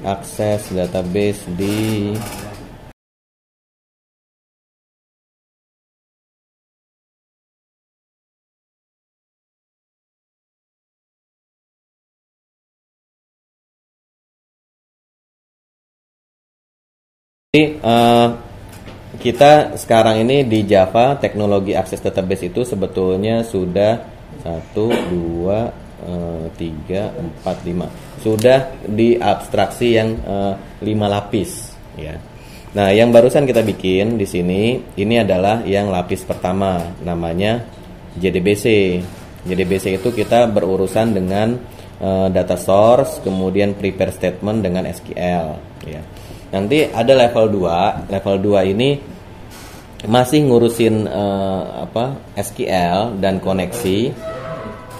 Akses database di kita sekarang ini di Java teknologi akses database itu sebetulnya sudah 1, 2, 3, 4, 5 sudah diabstraksi yang 5 lapis ya. Nah, yang barusan kita bikin di sini ini adalah yang lapis pertama, namanya JDBC. JDBC itu kita berurusan dengan data source, kemudian prepare statement dengan SQL ya. Nanti ada level 2. Level 2 ini masih ngurusin SQL dan koneksi,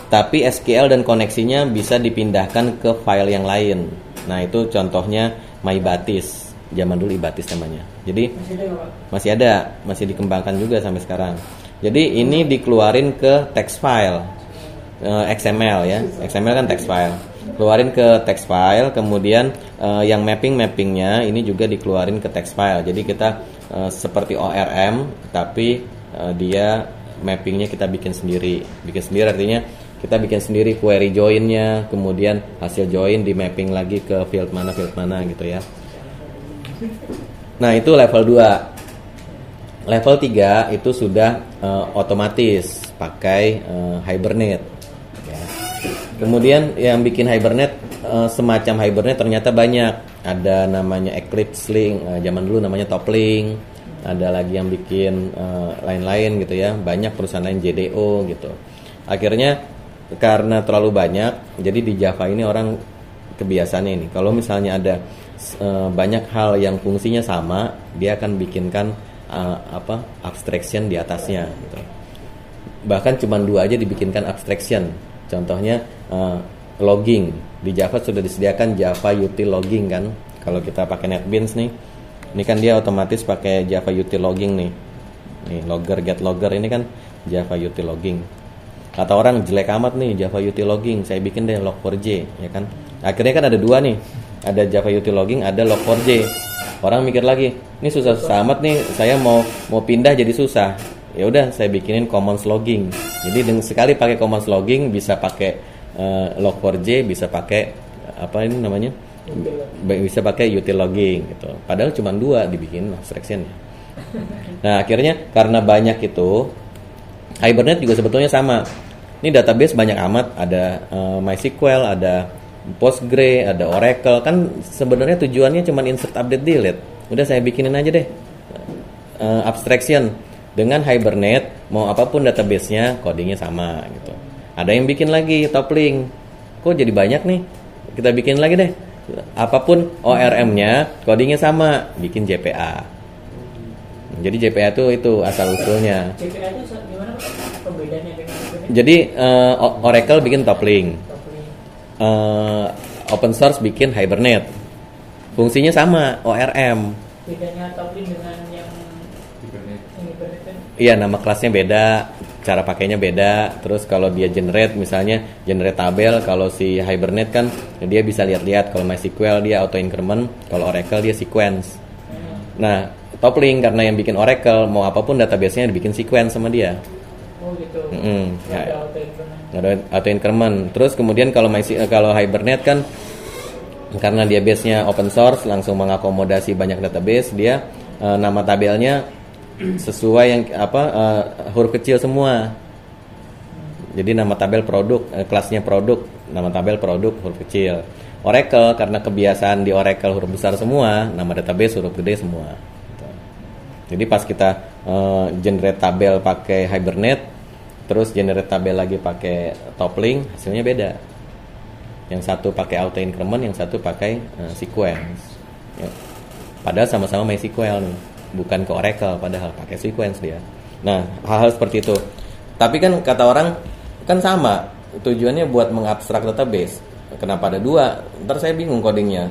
tapi SQL dan koneksinya bisa dipindahkan ke file yang lain. Nah, itu contohnya MyBatis. Zaman dulu iBatis namanya. Jadi masih ada, masih dikembangkan juga sampai sekarang. Jadi ini dikeluarin ke text file, XML ya. XML kan text file. Keluarin ke text file, kemudian yang mappingnya ini juga dikeluarin ke text file. Jadi kita seperti ORM, tapi dia mappingnya kita bikin sendiri. Bikin sendiri artinya kita bikin sendiri query join-nya, kemudian hasil join di mapping lagi ke field mana gitu ya. Nah, itu level 2. Level 3 itu sudah otomatis pakai Hibernate ya. Kemudian yang bikin Hibernate semacam Hibernate ternyata banyak. Ada namanya Eclipse Link, zaman dulu namanya Toppling. Ada lagi yang bikin lain-lain gitu ya. Banyak perusahaan lain, JDO gitu. Akhirnya karena terlalu banyak, jadi di Java ini orang kebiasaannya ini. Kalau misalnya ada banyak hal yang fungsinya sama, dia akan bikinkan abstraction di atasnya gitu. Bahkan cuma 2 aja dibikinkan abstraction. Contohnya logging. Di Java sudah disediakan Java util logging kan. Kalau kita pakai NetBeans nih, ini kan dia otomatis pakai Java util logging nih. Nih logger get logger ini kan Java util logging. Kata orang jelek amat nih Java util logging, saya bikin deh log4j ya kan. Akhirnya kan ada 2 nih. Ada Java util logging, ada log4j. Orang mikir lagi, ini susah amat nih, saya mau pindah jadi susah. Ya udah, saya bikinin commons logging. Jadi dengan sekali pakai commons logging bisa pakai log4j, bisa pakai apa ini namanya? Bisa pakai util logging gitu. Padahal cuma 2 dibikin abstraction-nya. Nah, akhirnya karena banyak itu, Hibernate juga sebetulnya sama. Ini database banyak amat, ada MySQL, ada Postgre, ada Oracle. Kan sebenarnya tujuannya cuma insert, update, delete. Udah saya bikinin aja deh abstraction. Dengan Hibernate, mau apapun database-nya, codingnya sama gitu. Ada yang bikin lagi Toppling. Kok jadi banyak nih? Kita bikin lagi deh. Apapun ORM-nya, codingnya sama, bikin JPA. Jadi JPA itu asal usulnya. JPA itu gimana pembedaannya dengan Jadi Oracle bikin Toppling. Open source bikin Hibernate. Fungsinya sama, ORM. Bedanya Toppling dengan yang Hibernate? Iya, nama kelasnya beda, cara pakainya beda. Terus kalau dia generate, misalnya generate tabel, kalau si Hibernate kan dia bisa lihat-lihat. Kalau MySQL dia auto increment, kalau Oracle dia sequence. Nah, Toppling karena yang bikin Oracle, mau apapun database-nya dibikin sequence sama dia. Oh gitu. Ya, ada auto increment. Terus kemudian kalau Hibernate kan karena dia base-nya open source, langsung mengakomodasi banyak database, dia nama tabelnya sesuai yang huruf kecil semua. Jadi nama tabel produk, kelasnya produk, nama tabel produk huruf kecil. Oracle karena kebiasaan di Oracle huruf besar semua, nama database huruf gede semua. Jadi pas kita generate tabel pakai Hibernate, terus generate tabel lagi pakai Toppling, hasilnya beda. Yang satu pakai auto increment, yang satu pakai sequence. Ya. Padahal sama-sama MySQL nih, bukan ke Oracle, padahal pakai sequence dia. Nah, hal-hal seperti itu. Tapi kan kata orang kan sama, tujuannya buat mengabstrak database. Kenapa ada 2? Ntar saya bingung codingnya.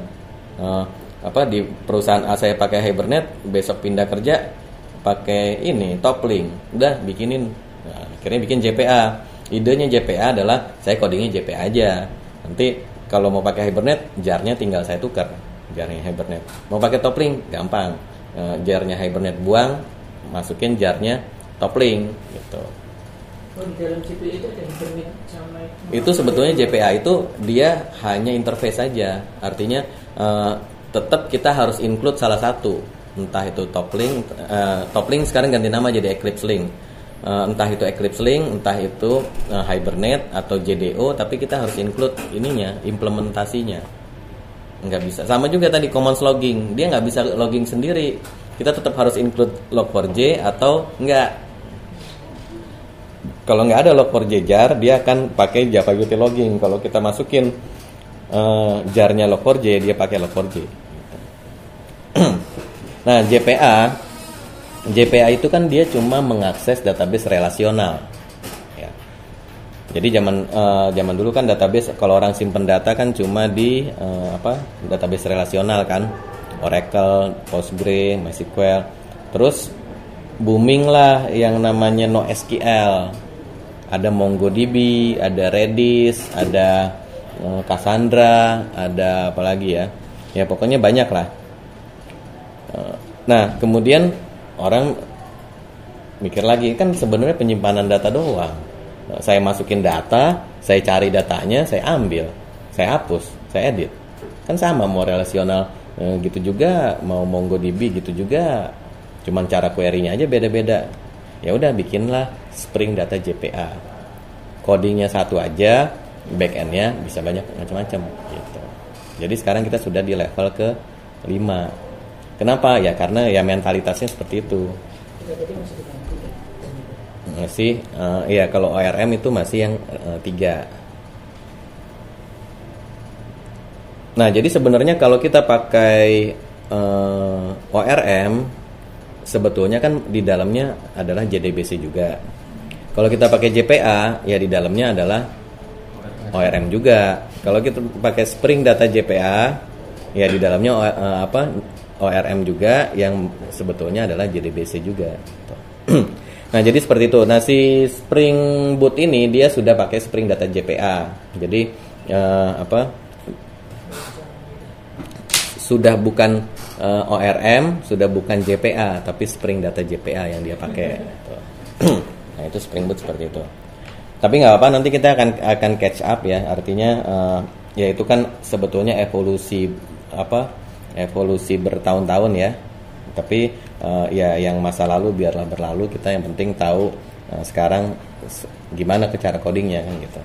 Di perusahaan A saya pakai Hibernate, besok pindah kerja pakai ini Toplink, udah bikinin. Nah, akhirnya bikin JPA. Idenya JPA adalah saya codingnya JPA aja. Nanti kalau mau pakai Hibernate, jar-nya tinggal saya tukar, jar-nya Hibernate. Mau pakai Toplink, gampang. Jar-nya Hibernate buang, masukin jar-nya Toplink gitu. Oh, di dalam CPU itu ada Hibernate sama Itu sebetulnya JPA itu dia hanya interface saja. Artinya tetap kita harus include salah satu. Entah itu Toplink, Toplink sekarang ganti nama jadi Eclipse Link. Entah itu Eclipse Link, entah itu Hibernate atau JDO, tapi kita harus include ininya, implementasinya. Nggak bisa. Sama juga tadi commands logging, dia nggak bisa logging sendiri. Kita tetap harus include log4j atau enggak. Kalau nggak ada log4j jar, dia akan pakai Java Util logging. Kalau kita masukin jarnya log4j, dia pakai log4j. Nah, JPA itu kan dia cuma mengakses database relasional. Ya. Jadi zaman dulu kan database, kalau orang simpen data kan cuma di database relasional kan, Oracle, Postgre, MySQL. Terus booming lah yang namanya NoSQL. Ada MongoDB, ada Redis, ada Cassandra, ada apa lagi ya? Ya pokoknya banyak lah. Nah, kemudian orang mikir lagi, kan sebenarnya penyimpanan data doang. Saya masukin data, saya cari datanya, saya ambil, saya hapus, saya edit. Kan sama, mau relasional gitu juga, mau MongoDB gitu juga. Cuman cara query-nya aja beda-beda. Ya udah bikinlah Spring Data JPA. Codingnya satu aja, backend-nya bisa banyak macam-macam gitu. Jadi sekarang kita sudah di level ke 5. Kenapa? Ya karena ya mentalitasnya seperti itu. Masih, ya kalau ORM itu masih yang 3. Nah, jadi sebenarnya kalau kita pakai ORM, sebetulnya kan di dalamnya adalah JDBC juga. Kalau kita pakai JPA, ya di dalamnya adalah ORM juga. Kalau kita pakai Spring Data JPA, ya di dalamnya ORM juga, yang sebetulnya adalah JDBC juga. Nah, jadi seperti itu. Nah, si Spring Boot ini dia sudah pakai Spring Data JPA. Jadi sudah bukan ORM, sudah bukan JPA, tapi Spring Data JPA yang dia pakai. Nah, itu Spring Boot seperti itu. Tapi nggak apa-apa, nanti kita akan catch up ya. Artinya ya itu kan sebetulnya evolusi bertahun-tahun ya. Tapi ya yang masa lalu biarlah berlalu, kita yang penting tahu sekarang gimana cara codingnya kan gitu.